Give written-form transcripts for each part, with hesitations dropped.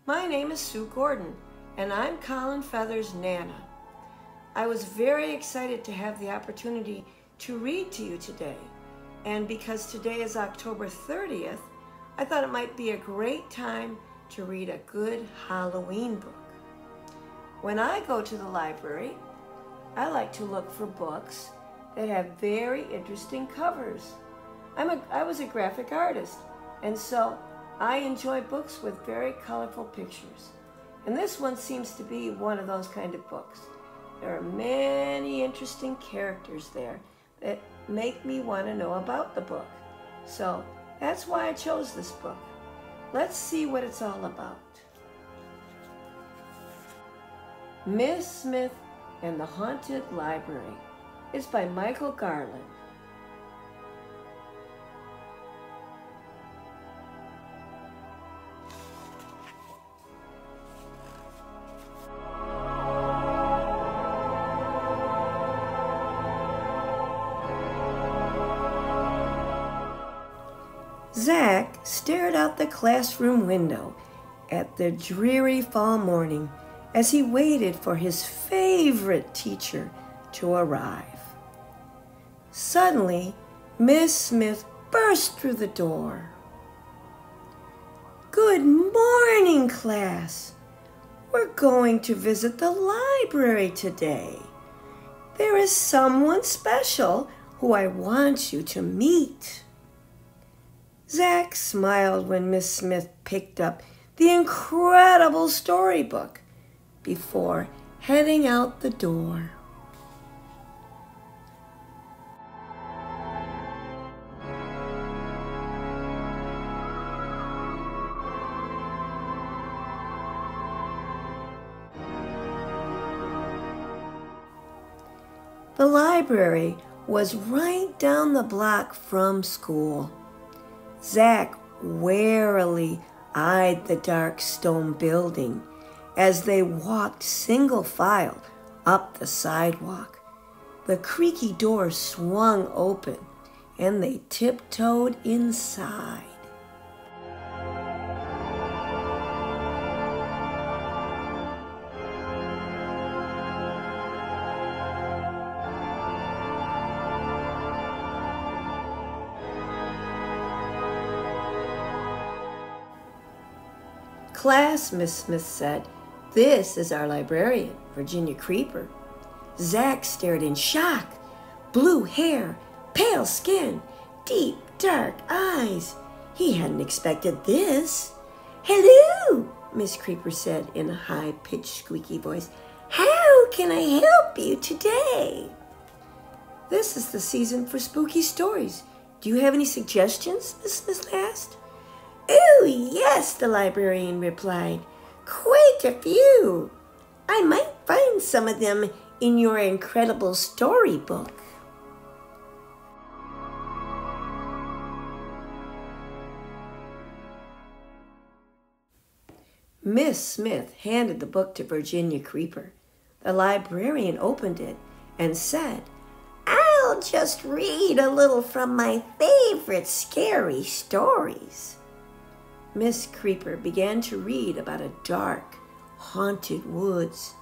My name is Sue Gordon, and I'm Colin Feather's Nana. I was very excited to have the opportunity to read to you today, and because today is October 30th, I thought it might be a great time to read a good Halloween book. When I go to the library, I like to look for books that have very interesting covers. I was a graphic artist, and so I enjoy books with very colorful pictures. And this one seems to be one of those kind of books. There are many interesting characters there that make me want to know about the book. So that's why I chose this book. Let's see what it's all about. Miss Smith and the Haunted Library is by Michael Garland. Zach stared out the classroom window at the dreary fall morning as he waited for his favorite teacher to arrive. Suddenly, Miss Smith burst through the door. "Good morning, class. We're going to visit the library today. There is someone special who I want you to meet." Zach smiled when Miss Smith picked up the incredible storybook before heading out the door. The library was right down the block from school. Zach warily eyed the dark stone building as they walked single file up the sidewalk. The creaky door swung open and they tiptoed inside. "Class," Miss Smith said, "this is our librarian, Virginia Creeper." Zach stared in shock. Blue hair, pale skin, deep, dark eyes. He hadn't expected this. "Hello," Miss Creeper said in a high-pitched, squeaky voice. "How can I help you today?" "This is the season for spooky stories. Do you have any suggestions?" Miss Smith asked. "Oh, yes," the librarian replied. "Quite a few. I might find some of them in your incredible storybook." Miss Smith handed the book to Virginia Creeper. The librarian opened it and said, "I'll just read a little from my favorite scary stories." Miss Creeper began to read about a dark, haunted woods.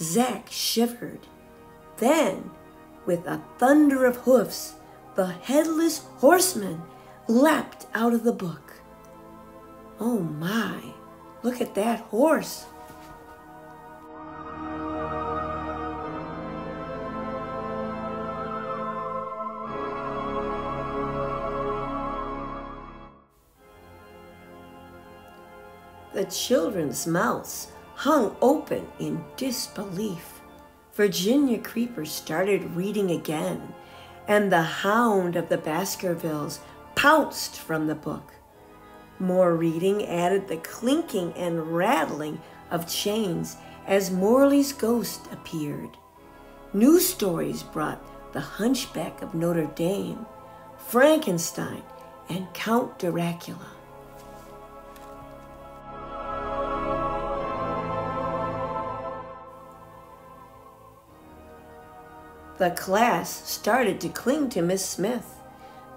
Zach shivered. Then, with a thunder of hoofs, the headless horseman leapt out of the book. "Oh my, look at that horse!" The children's mouths hung open in disbelief. Virginia Creeper started reading again, and the hound of the Baskervilles pounced from the book. More reading added the clinking and rattling of chains as Morley's ghost appeared. New stories brought the Hunchback of Notre Dame, Frankenstein, and Count Dracula. The class started to cling to Miss Smith.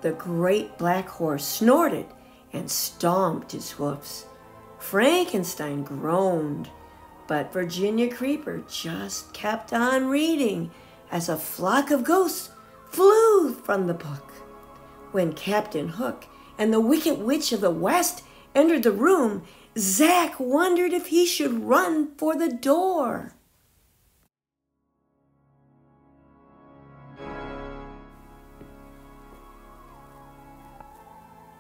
The great black horse snorted and stomped his hoofs. Frankenstein groaned, but Virginia Creeper just kept on reading as a flock of ghosts flew from the book. When Captain Hook and the Wicked Witch of the West entered the room, Zack wondered if he should run for the door.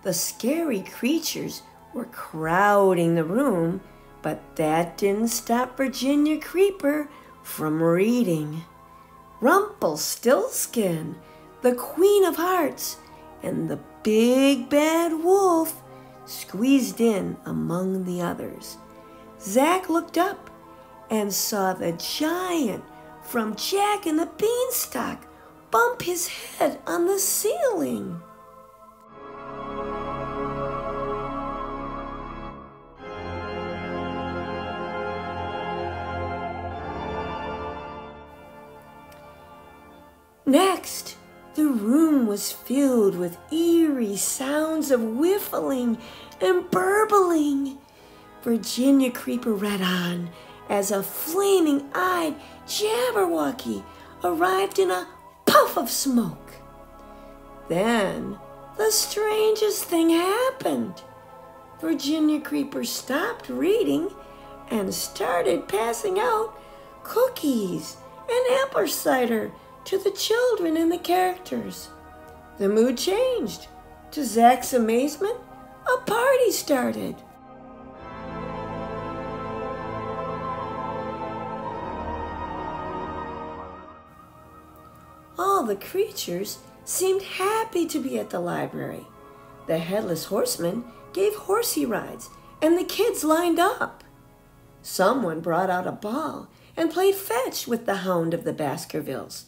The scary creatures were crowding the room, but that didn't stop Virginia Creeper from reading. Rumpelstiltskin, the Queen of Hearts, and the Big Bad Wolf squeezed in among the others. Zack looked up and saw the giant from Jack and the Beanstalk bump his head on the ceiling. Next, the room was filled with eerie sounds of whiffling and burbling. Virginia Creeper read on as a flaming-eyed Jabberwocky arrived in a puff of smoke. Then, the strangest thing happened. Virginia Creeper stopped reading and started passing out cookies and apple cider to the children and the characters. The mood changed. To Zack's amazement, a party started. All the creatures seemed happy to be at the library. The Headless Horseman gave horsey rides, and the kids lined up. Someone brought out a ball and played fetch with the Hound of the Baskervilles.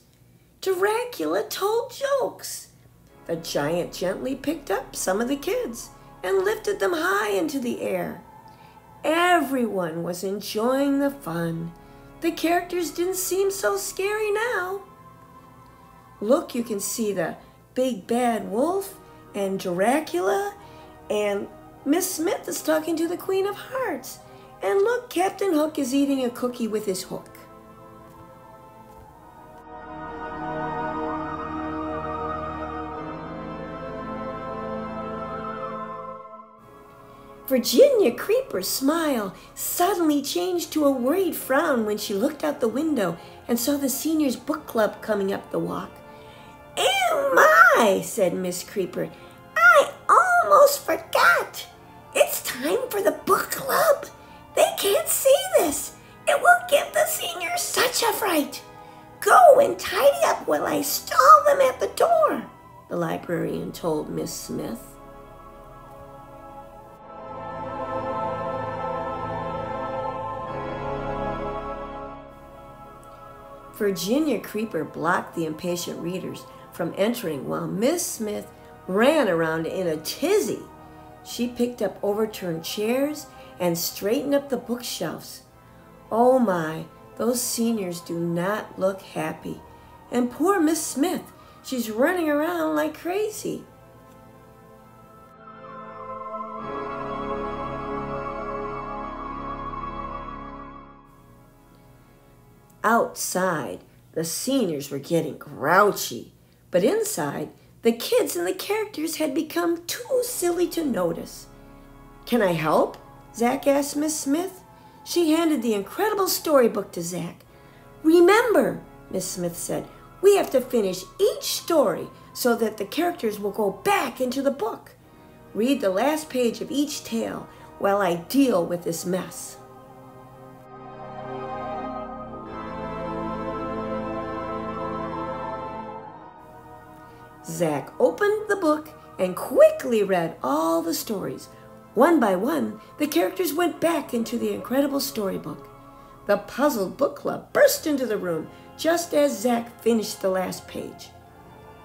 Dracula told jokes. The giant gently picked up some of the kids and lifted them high into the air. Everyone was enjoying the fun. The characters didn't seem so scary now. Look, you can see the Big Bad Wolf and Dracula, and Miss Smith is talking to the Queen of Hearts. And look, Captain Hook is eating a cookie with his hook. Virginia Creeper's smile suddenly changed to a worried frown when she looked out the window and saw the seniors' book club coming up the walk. "Oh my," said Miss Creeper, "I almost forgot. It's time for the book club. They can't see this. It will give the seniors such a fright. Go and tidy up while I stall them at the door," the librarian told Miss Smith. Virginia Creeper blocked the impatient readers from entering while Miss Smith ran around in a tizzy. She picked up overturned chairs and straightened up the bookshelves. Oh my, those seniors do not look happy. And poor Miss Smith, she's running around like crazy. Outside, the seniors were getting grouchy, but inside, the kids and the characters had become too silly to notice. "Can I help?" Zack asked Miss Smith. She handed the incredible storybook to Zack. "Remember," Miss Smith said, "we have to finish each story so that the characters will go back into the book. Read the last page of each tale while I deal with this mess." Zack opened the book and quickly read all the stories. One by one, the characters went back into the incredible storybook. The puzzled book club burst into the room just as Zack finished the last page.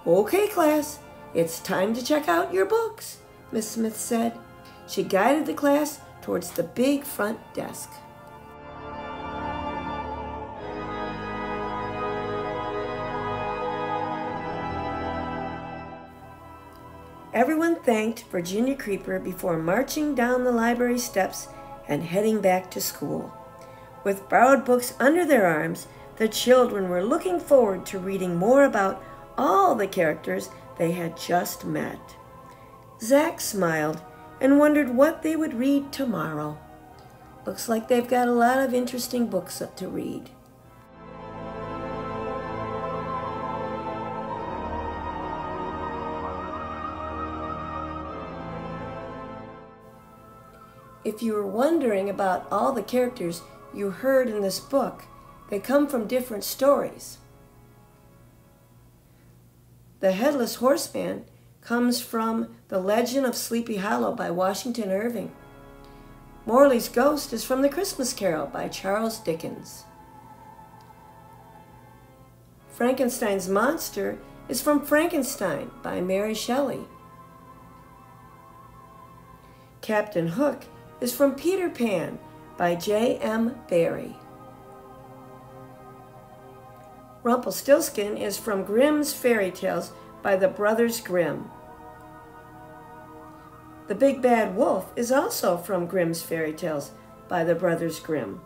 "Okay, class, it's time to check out your books," Miss Smith said. She guided the class towards the big front desk. Everyone thanked Virginia Creeper before marching down the library steps and heading back to school. With borrowed books under their arms, the children were looking forward to reading more about all the characters they had just met. Zach smiled and wondered what they would read tomorrow. Looks like they've got a lot of interesting books up to read. If you were wondering about all the characters you heard in this book, they come from different stories. The Headless Horseman comes from The Legend of Sleepy Hollow by Washington Irving. Morley's Ghost is from The Christmas Carol by Charles Dickens. Frankenstein's Monster is from Frankenstein by Mary Shelley. Captain Hook is from Peter Pan by J.M. Barrie. Rumpelstiltskin is from Grimm's Fairy Tales by the Brothers Grimm. The Big Bad Wolf is also from Grimm's Fairy Tales by the Brothers Grimm.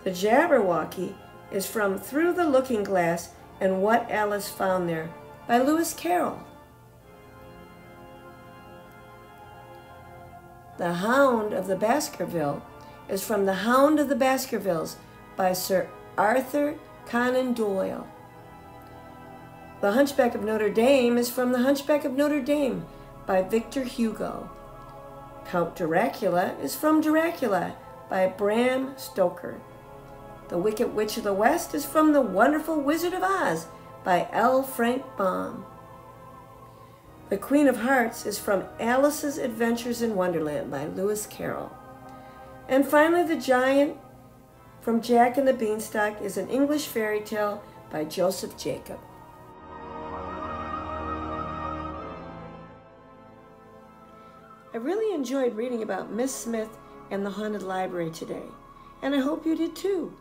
The Jabberwocky is from Through the Looking Glass and What Alice Found There by Lewis Carroll. The Hound of the Baskerville is from The Hound of the Baskervilles by Sir Arthur Conan Doyle. The Hunchback of Notre Dame is from The Hunchback of Notre Dame by Victor Hugo. Count Dracula is from Dracula by Bram Stoker. The Wicked Witch of the West is from The Wonderful Wizard of Oz by L. Frank Baum. The Queen of Hearts is from Alice's Adventures in Wonderland by Lewis Carroll. And finally, The Giant from Jack and the Beanstalk is an English fairy tale by Joseph Jacob. I really enjoyed reading about Miss Smith and the Haunted Library today, and I hope you did too.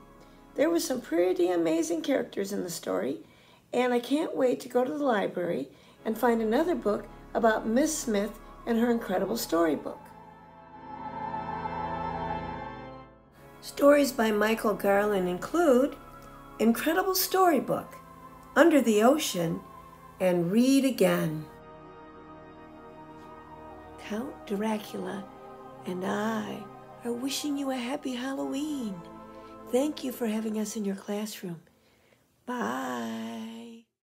There were some pretty amazing characters in the story, and I can't wait to go to the library and find another book about Miss Smith and her incredible storybook. Stories by Michael Garland include Incredible Storybook, Under the Ocean, and Read Again. Count Dracula and I are wishing you a happy Halloween. Thank you for having us in your classroom. Bye.